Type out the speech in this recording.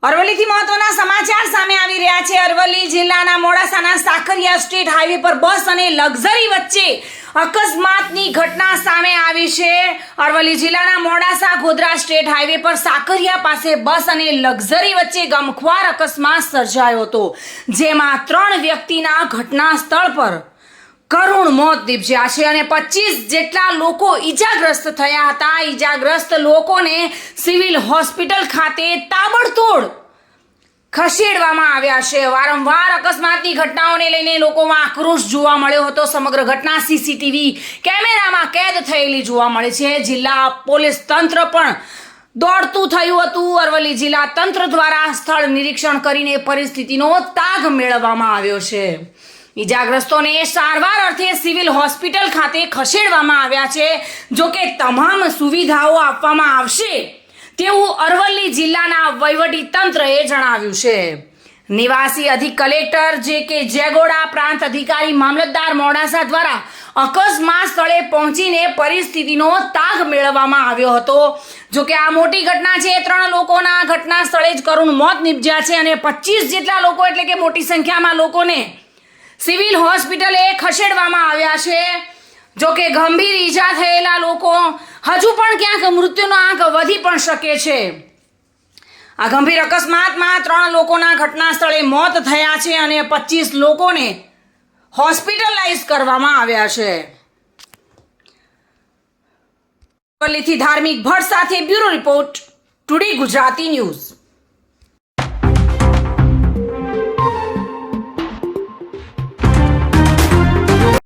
અરવલ્લીથી મહત્વના સમાચાર સામે આવી રહ્યા છે। અરવલ્લી જિલ્લાના મોડાસાના સાકરિયા સ્ટેટ હાઈવે પર બસ અને લક્ઝરી વચ્ચે અકસ્માતની ઘટના સામે આવી છે। અરવલ્લી જિલ્લાના મોડાસા ગોધરા સ્ટેટ હાઈવે પર સાકરિયા પાસે બસ અને લક્ઝરી વચ્ચે ગમખ્વાર અકસ્માત સર્જાયો હતો, જેમાં 3 વ્યક્તિના ઘટના સ્થળ પર કરુણ મોત નીપજ્યા છે અને 25 જેટલા લોકો ઈજાગ્રસ્ત થયા હતા। ઈજાગ્રસ્ત લોકોને સિવિલ હોસ્પિટલ ખાતે તાબડતોડ ખસેડવામાં આવ્યા છે। વારંવાર અકસ્માતની ઘટનાઓને લઈને લોકોમાં આક્રોશ જોવા મળ્યો હતો। સમગ્ર ઘટના સીસીટીવી કેમેરામાં કેદ થયેલી જોવા મળે છે। જિલ્લા પોલીસ તંત્ર પણ દોડતું થયું હતું। અરવલ્લી જિલ્લા તંત્ર દ્વારા સ્થળ નિરીક્ષણ કરીને પરિસ્થિતિનો તાગ મેળવવામાં આવ્યો છે। ઈજાગ્રસ્તોને સારવાર અર્થે સિવિલ હોસ્પિટલ ખાતે ખસેડવામાં આવ્યા છે। જો કે તમામ સુવિધાઓ આપવામાં આવશે તેવું અરવલ્લી જિલ્લાના વહીવટી તંત્રએ જણાવ્યું છે। નિવાસી અધિક કલેક્ટર જે.કે. જેગોડા, પ્રાંત અધિકારી મામલતદાર મોડાસા દ્વારા અકસ્માત સ્થળે પહોંચીને પરિસ્થિતિનો તાગ મેળવવામાં આવ્યો હતો। જો કે આ મોટી ઘટના છે। 3 લોકોના ઘટના સ્થળે જ કરુણ મોત નીપજ્યા છે અને 25 જેટલા લોકો એટલે કે મોટી સંખ્યામાં લોકોને સિવિલ હોસ્પિટલે ખસેડવામાં આવ્યા છે। જો કે ગંભીર ઈજા થયેલા લોકો હજુ પણ ક્યાંક મૃત્યુનો આંક વધી પણ શકે છે। આ ગંભીર અકસ્માતમાં 3 લોકોના ઘટના સ્થળે મોત થયા છે અને 25 લોકોને હોસ્પિટલાઇઝ કરવામાં આવ્યા છે। અરવલ્લીથી ધાર્મિક ભટ્ટ સાથે bureau report, today Gujarati news.